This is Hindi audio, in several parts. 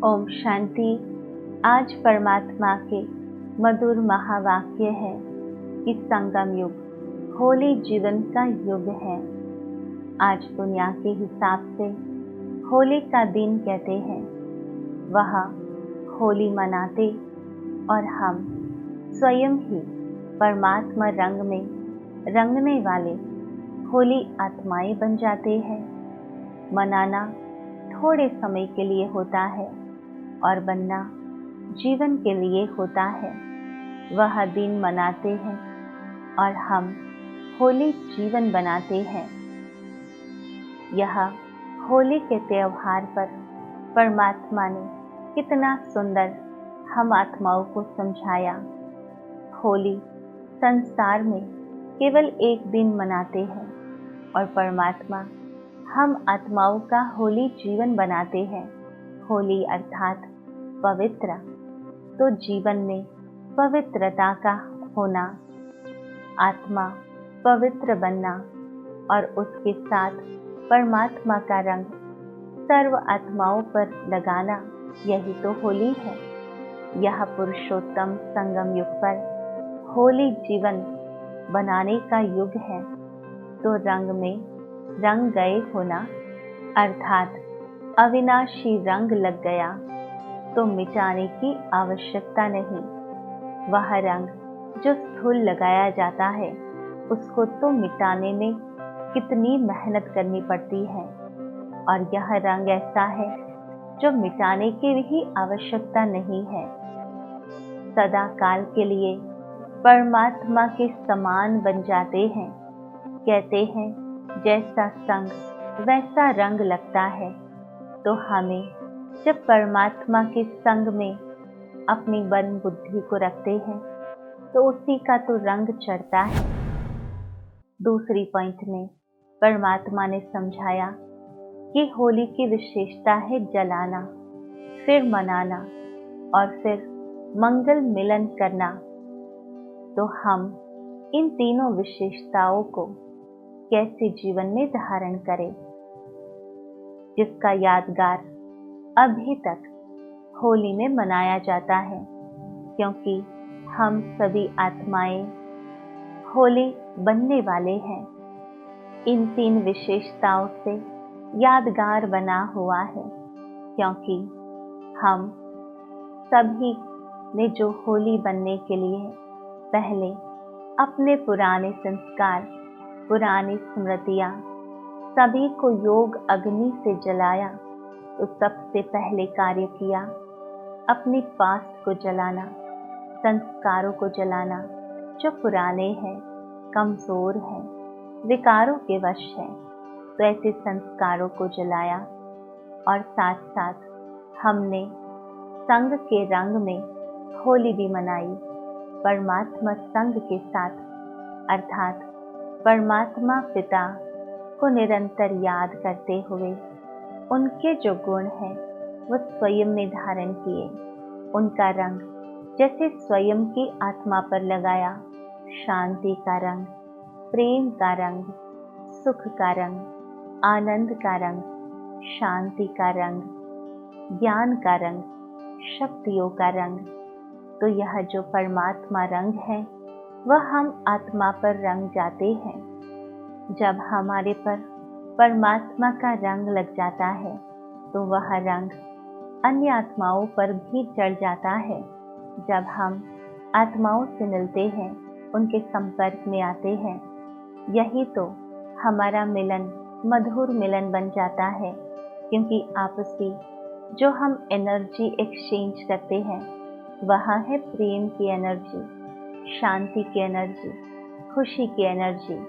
ओम शांति। आज परमात्मा के मधुर महावाक्य है कि संगम युग होली जीवन का युग है। आज दुनिया के हिसाब से होली का दिन कहते हैं, वह होली मनाते और हम स्वयं ही परमात्मा रंग में रंगने वाले होली आत्माएं बन जाते हैं। मनाना थोड़े समय के लिए होता है और बनना जीवन के लिए होता है। वह दिन मनाते हैं और हम होली जीवन बनाते हैं। यह होली के त्योहार पर परमात्मा ने कितना सुंदर हम आत्माओं को समझाया। होली संसार में केवल एक दिन मनाते हैं और परमात्मा हम आत्माओं का होली जीवन बनाते हैं। होली अर्थात पवित्र, तो जीवन में पवित्रता का होना, आत्मा पवित्र बनना और उसके साथ परमात्मा का रंग सर्व आत्माओं पर लगाना, यही तो होली है। यह पुरुषोत्तम संगम युग पर होली जीवन बनाने का युग है। तो रंग में रंग गए होना अर्थात अविनाशी रंग लग गया तो मिटाने की आवश्यकता नहीं। वह रंग जो स्थूल लगाया जाता है उसको तो मिटाने में कितनी मेहनत करनी पड़ती है, और यह रंग ऐसा है जो मिटाने की भी आवश्यकता नहीं है। सदा काल के लिए परमात्मा के समान बन जाते हैं। कहते हैं जैसा संग वैसा रंग लगता है। तो हमें जब परमात्मा के संग में अपनी मन बुद्धि को रखते हैं तो उसी का तो रंग चढ़ता है। दूसरी पॉइंट में परमात्मा ने समझाया कि होली की विशेषता है जलाना, फिर मनाना और फिर मंगल मिलन करना। तो हम इन तीनों विशेषताओं को कैसे जीवन में धारण करें, जिसका यादगार अभी तक होली में मनाया जाता है, क्योंकि हम सभी आत्माएं होली बनने वाले हैं। इन तीन विशेषताओं से यादगार बना हुआ है, क्योंकि हम सभी ने जो होली बनने के लिए पहले अपने पुराने संस्कार, पुरानी स्मृतियां सभी को योग अग्नि से जलाया। तो सबसे पहले कार्य किया अपनी पास्ट को जलाना, संस्कारों को जलाना जो पुराने हैं, कमजोर हैं, विकारों के वश हैं। तो ऐसे संस्कारों को जलाया और साथ साथ हमने संग के रंग में होली भी मनाई, परमात्मा संग के साथ, अर्थात परमात्मा पिता को निरंतर याद करते हुए उनके जो गुण हैं वो स्वयं में धारण किए। उनका रंग जैसे स्वयं की आत्मा पर लगाया, शांति का रंग, प्रेम का रंग, सुख का रंग, आनंद का रंग, शांति का रंग, ज्ञान का रंग, शक्तियों का रंग। तो यह जो परमात्मा रंग है वह हम आत्मा पर रंग जाते हैं। जब हमारे पर परमात्मा का रंग लग जाता है तो वह रंग अन्य आत्माओं पर भी चढ़ जाता है। जब हम आत्माओं से मिलते हैं, उनके संपर्क में आते हैं, यही तो हमारा मिलन मधुर मिलन बन जाता है। क्योंकि आपसी जो हम एनर्जी एक्सचेंज करते हैं वह है प्रेम की एनर्जी, शांति की एनर्जी, खुशी की एनर्जी।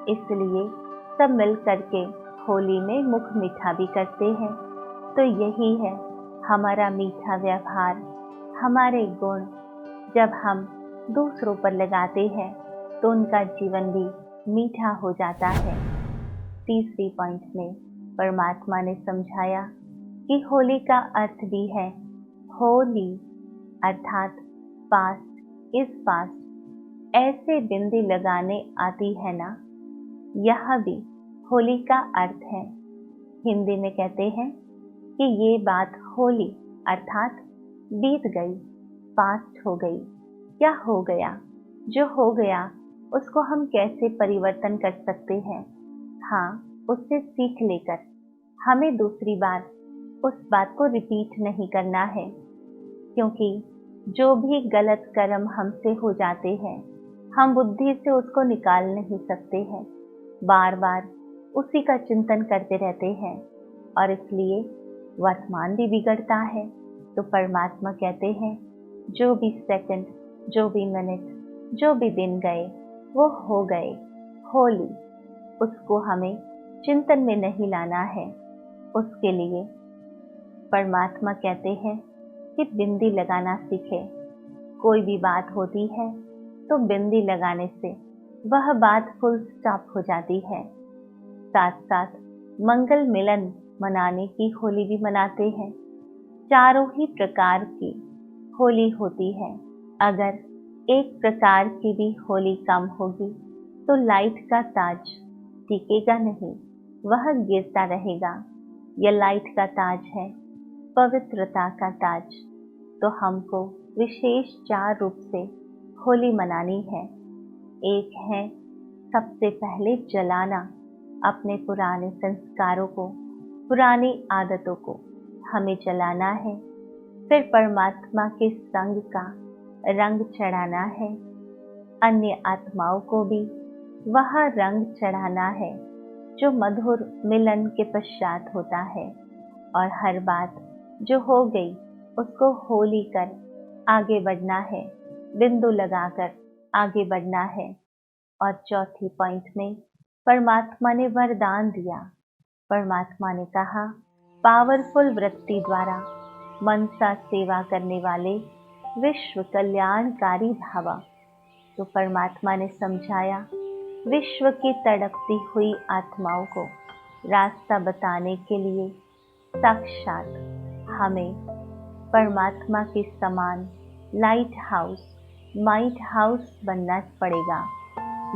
इसलिए सब मिल करके होली में मुख मीठा भी करते हैं। तो यही है हमारा मीठा व्यवहार, हमारे गुण जब हम दूसरों पर लगाते हैं तो उनका जीवन भी मीठा हो जाता है। तीसरी पॉइंट में परमात्मा ने समझाया कि होली का अर्थ भी है होली अर्थात पास्ट इज पास्ट। ऐसे बिंदी लगाने आती है ना, यह भी होली का अर्थ है। हिंदी में कहते हैं कि ये बात होली, अर्थात बीत गई, पास्ट हो गई, क्या हो गया। जो हो गया उसको हम कैसे परिवर्तन कर सकते हैं? हाँ, उससे सीख लेकर हमें दूसरी बार उस बात को रिपीट नहीं करना है, क्योंकि जो भी गलत कर्म हमसे हो जाते हैं हम बुद्धि से उसको निकाल नहीं सकते हैं, बार बार उसी का चिंतन करते रहते हैं और इसलिए वर्तमान भी बिगड़ता है। तो परमात्मा कहते हैं जो भी सेकंड, जो भी मिनट, जो भी दिन गए वो हो गए, होली। उसको हमें चिंतन में नहीं लाना है। उसके लिए परमात्मा कहते हैं कि बिंदी लगाना सीखे। कोई भी बात होती है तो बिंदी लगाने से वह बात फुल स्टॉप हो जाती है। साथ साथ मंगल मिलन मनाने की होली भी मनाते हैं। चारों ही प्रकार की होली होती है। अगर एक प्रकार की भी होली कम होगी तो लाइट का ताज टिकेगा नहीं, वह गिरता रहेगा। यह लाइट का ताज है, पवित्रता का ताज। तो हमको विशेष 4 रूप से होली मनानी है। एक है सबसे पहले जलाना अपने पुराने संस्कारों को, पुरानी आदतों को हमें जलाना है। फिर परमात्मा के संग का रंग चढ़ाना है। अन्य आत्माओं को भी वह रंग चढ़ाना है जो मधुर मिलन के पश्चात होता है। और हर बात जो हो गई उसको होली कर आगे बढ़ना है, बिंदु लगाकर आगे बढ़ना है। और चौथी पॉइंट में परमात्मा ने वरदान दिया। परमात्मा ने कहा पावरफुल वृत्ति द्वारा मनसा सेवा करने वाले विश्व कल्याणकारी भाव। तो परमात्मा ने समझाया विश्व की तड़पती हुई आत्माओं को रास्ता बताने के लिए साक्षात हमें परमात्मा के समान लाइट हाउस, माइट हाउस बनना पड़ेगा।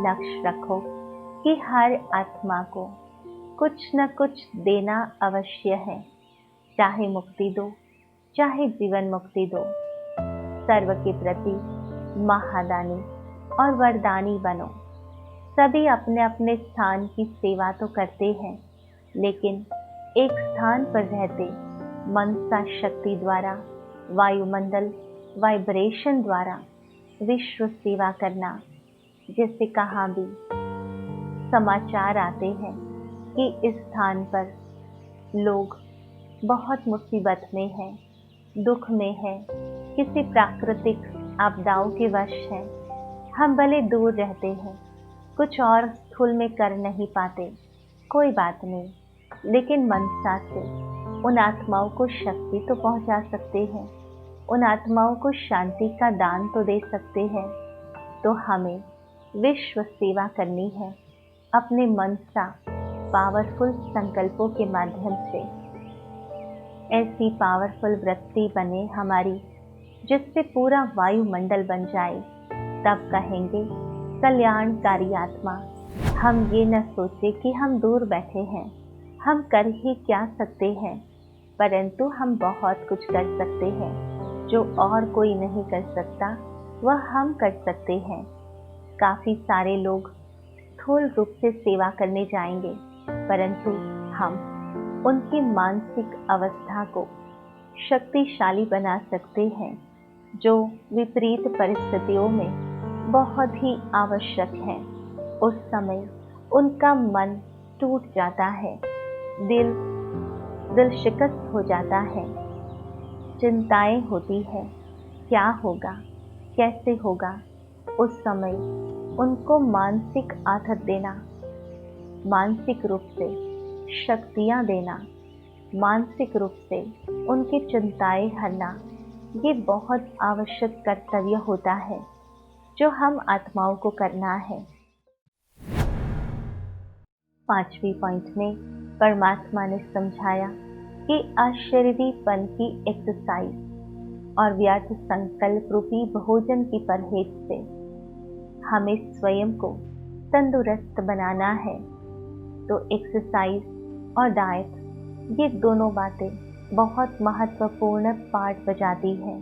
लक्ष्य रखो कि हर आत्मा को कुछ न कुछ देना अवश्य है, चाहे मुक्ति दो, चाहे जीवन मुक्ति दो। सर्व के प्रति महादानी और वरदानी बनो। सभी अपने अपने स्थान की सेवा तो करते हैं, लेकिन एक स्थान पर रहते मनसा शक्ति द्वारा, वायुमंडल वाइब्रेशन द्वारा विश्व सेवा करना। जैसे कहाँ भी समाचार आते हैं कि इस स्थान पर लोग बहुत मुसीबत में हैं, दुख में हैं, किसी प्राकृतिक आपदाओं के वश हैं। हम भले दूर रहते हैं, कुछ और स्थूल में कर नहीं पाते, कोई बात नहीं, लेकिन मनसा से उन आत्माओं को शक्ति तो पहुंचा सकते हैं, उन आत्माओं को शांति का दान तो दे सकते हैं। तो हमें विश्व सेवा करनी है अपने मनसा पावरफुल संकल्पों के माध्यम से। ऐसी पावरफुल वृत्ति बने हमारी जिससे पूरा वायुमंडल बन जाए, तब कहेंगे कल्याणकारी आत्मा। हम ये न सोचे कि हम दूर बैठे हैं, हम कर ही क्या सकते हैं, परंतु हम बहुत कुछ कर सकते हैं। जो और कोई नहीं कर सकता वह हम कर सकते हैं। काफी सारे लोग स्थूल रूप से सेवा करने जाएंगे, परंतु हम उनकी मानसिक अवस्था को शक्तिशाली बना सकते हैं, जो विपरीत परिस्थितियों में बहुत ही आवश्यक है। उस समय उनका मन टूट जाता है, दिल शिकस्त हो जाता है, चिंताएं होती है, क्या होगा, कैसे होगा। उस समय उनको मानसिक आदत देना, मानसिक रूप से शक्तियां देना, मानसिक रूप से उनकी चिंताएं हरना, ये बहुत आवश्यक कर्तव्य होता है जो हम आत्माओं को करना है। 5वीं पॉइंट में परमात्मा ने समझाया कि अशरीरीपन की एक्सरसाइज और व्यर्थ संकल्प रूपी भोजन की परहेज से हमें स्वयं को तंदुरुस्त बनाना है। तो एक्सरसाइज और डाइट, ये दोनों बातें बहुत महत्वपूर्ण पार्ट बजाती है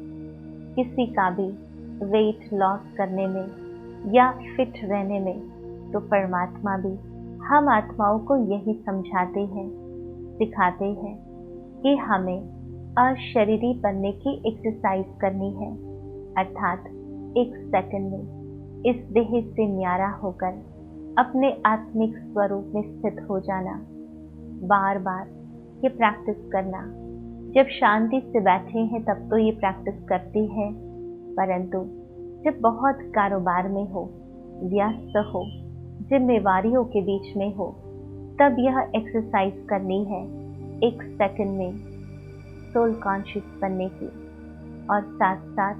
किसी का भी वेट लॉस करने में या फिट रहने में। तो परमात्मा भी हम आत्माओं को यही समझाते हैं, सिखाते हैं कि हमें अशरीरी बनने की एक्सरसाइज करनी है, अर्थात एक सेकंड में इस देह से न्यारा होकर अपने आत्मिक स्वरूप में स्थित हो जाना। बार बार ये प्रैक्टिस करना। जब शांति से बैठे हैं तब तो ये प्रैक्टिस करती है, परंतु जब बहुत कारोबार में हो, व्यस्त हो, जिम्मेवारियों के बीच में हो, तब यह एक्सरसाइज करनी है एक सेकंड में सोल कॉन्शियस बनने की। और साथ साथ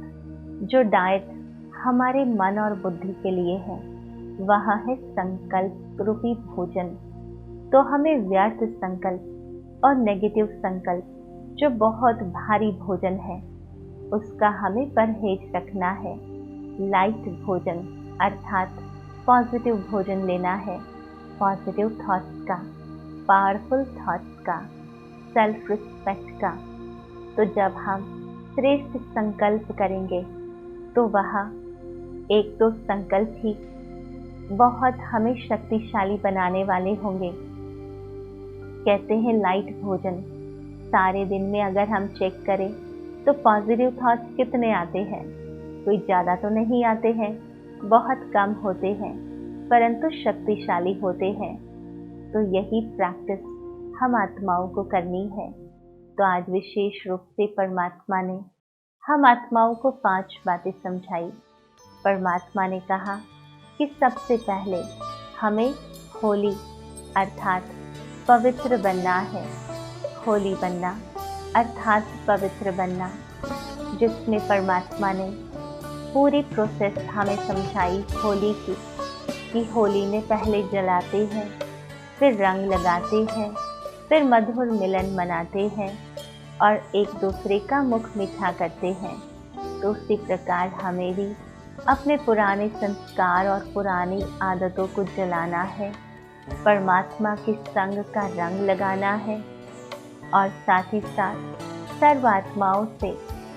जो डाइट हमारे मन और बुद्धि के लिए है वह है संकल्प रूपी भोजन। तो हमें व्यर्थ संकल्प और नेगेटिव संकल्प जो बहुत भारी भोजन है उसका हमें परहेज रखना है। लाइट भोजन अर्थात पॉजिटिव भोजन लेना है, पॉजिटिव थॉट्स का, पावरफुल थॉट्स का, सेल्फ रिस्पेक्ट का। तो जब हम श्रेष्ठ संकल्प करेंगे तो वह एक दो संकल्प ही बहुत हमें शक्तिशाली बनाने वाले होंगे। कहते हैं लाइट भोजन, सारे दिन में अगर हम चेक करें तो पॉजिटिव थॉट्स कितने आते हैं? कोई ज़्यादा तो नहीं आते हैं, बहुत कम होते हैं, परंतु शक्तिशाली होते हैं। तो यही प्रैक्टिस हम आत्माओं को करनी है। तो आज विशेष रूप से परमात्मा ने हम आत्माओं को 5 बातें समझाई। परमात्मा ने कहा कि सबसे पहले हमें होली अर्थात पवित्र बनना है। होली बनना अर्थात पवित्र बनना, जिसमें परमात्मा ने पूरी प्रोसेस हमें समझाई होली की, कि होली में पहले जलाते हैं, फिर रंग लगाते हैं, फिर मधुर मिलन मनाते हैं और एक दूसरे का मुख मीठा करते हैं। तो उसी प्रकार हमें भी अपने पुराने संस्कार और पुरानी आदतों को जलाना है, परमात्मा के संग का रंग लगाना है और साथ ही साथ सर्वात्माओं से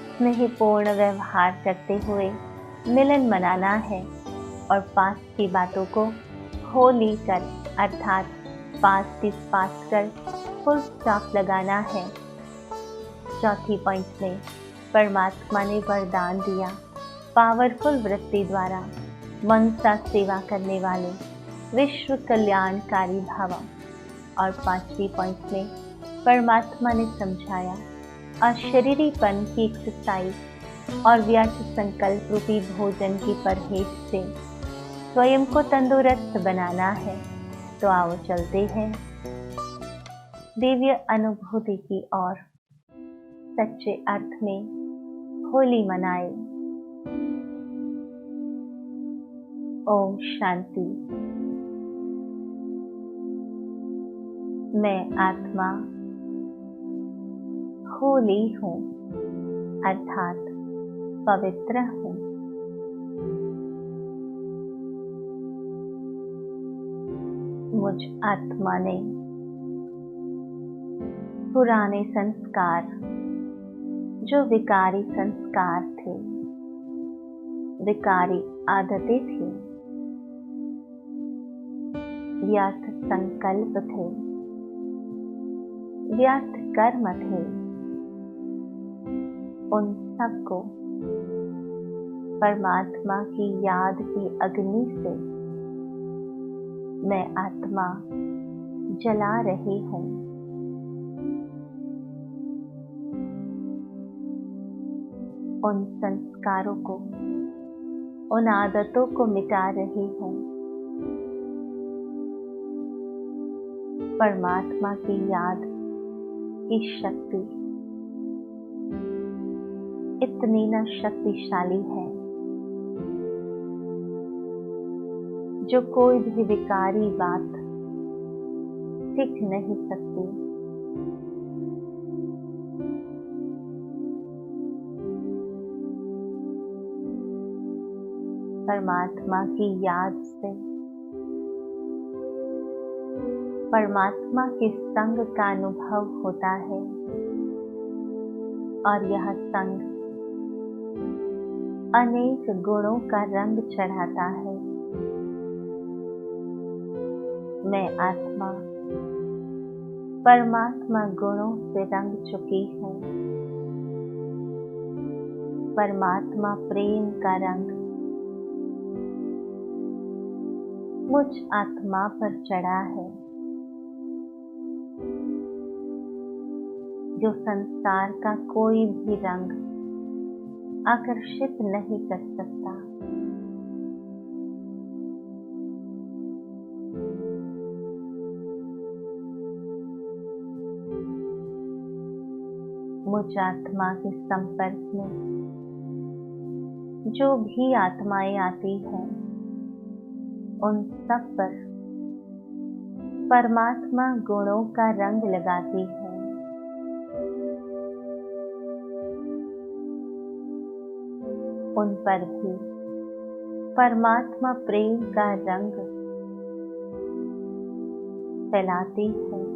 स्नेहपूर्ण व्यवहार करते हुए मिलन मनाना है और पास की बातों को होली कर अर्थात पास कर फुल स्टॉप लगाना है। चौथी पॉइंट में परमात्मा ने वरदान दिया पावरफुल वृत्ति द्वारा मनसा सेवा करने वाले विश्व कल्याणकारी भाव। और 5वीं पॉइंट में परमात्मा ने समझाया अशरीरीपन की एक्सरसाइज और व्यर्थ संकल्प रूपी भोजन की परहेज से स्वयं को तंदुरुस्त बनाना है। तो आओ चलते हैं दिव्य अनुभूति की ओर, सच्चे अर्थ में होली मनाए। ओम शांति। मैं आत्मा होली हूँ अर्थात पवित्र हूँ। मुझ आत्मा ने पुराने संस्कार जो विकारी संस्कार थे, विकारी आदतें थी, व्यर्थ संकल्प थे, व्यर्थ कर्म थे, उन सबको परमात्मा की याद की अग्नि से मैं आत्मा जला रही हूँ। उन संस्कारों को, उन आदतों को मिटा रही हूँ। परमात्मा की याद की शक्ति इतनी न शक्तिशाली है जो कोई भी विकारी बात टिक नहीं सकती। परमात्मा की याद से, परमात्मा के संग का अनुभव होता है। और यह संग अनेक गुणों का रंग चढ़ाता है। मैं आत्मा परमात्मा गुणों से रंग चुकी हूँ। परमात्मा प्रेम का रंग मुझ आत्मा पर चढ़ा है, जो संसार का कोई भी रंग आकर्षित नहीं कर सकता। मुझ आत्मा के संपर्क में जो भी आत्माएं आती हैं, उन सब पर परमात्मा गुणों का रंग लगाती है। उन पर भी परमात्मा प्रेम का रंग फैलाती है।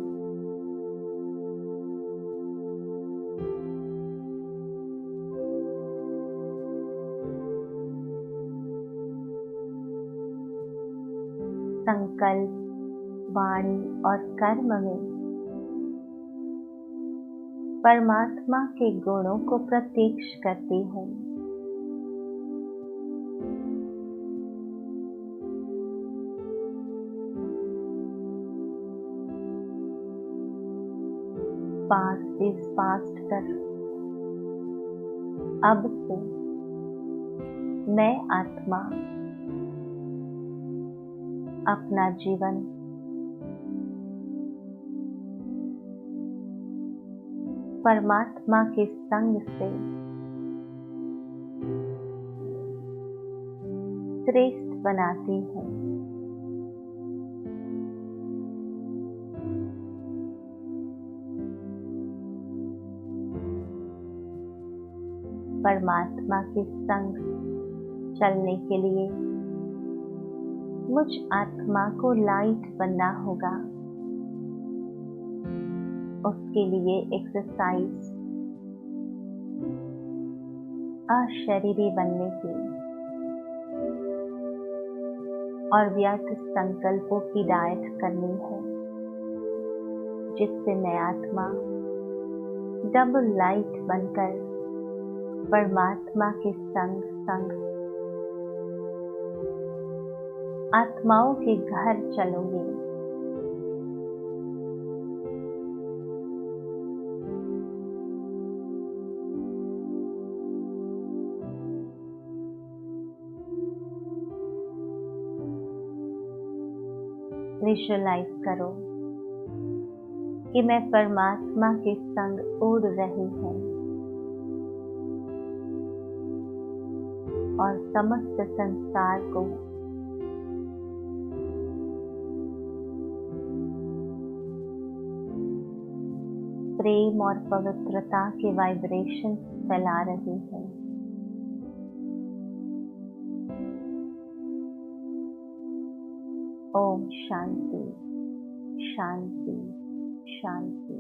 संकल्प, वाणी और कर्म में परमात्मा के गुणों को प्रत्यक्ष करती हूँ। पास्ट इज पास्ट कर अब से मैं आत्मा अपना जीवन परमात्मा के संग से श्रेष्ठ बनाती हूँ। परमात्मा के संग चलने के लिए मुझ आत्मा को लाइट बनना होगा। उसके लिए एक्सरसाइज अशरीरी बनने की और व्यर्थ संकल्पों की डाइट करनी है, जिससे मैं आत्मा डबल लाइट बनकर परमात्मा के संग संग आत्माओं के घर चलूंगी। विजुअलाइज करो कि मैं परमात्मा के संग उड़ रही हूँ और समस्त संसार को प्रेम और पवित्रता के वाइब्रेशन फैला रही है। ओम शांति शांति शांति।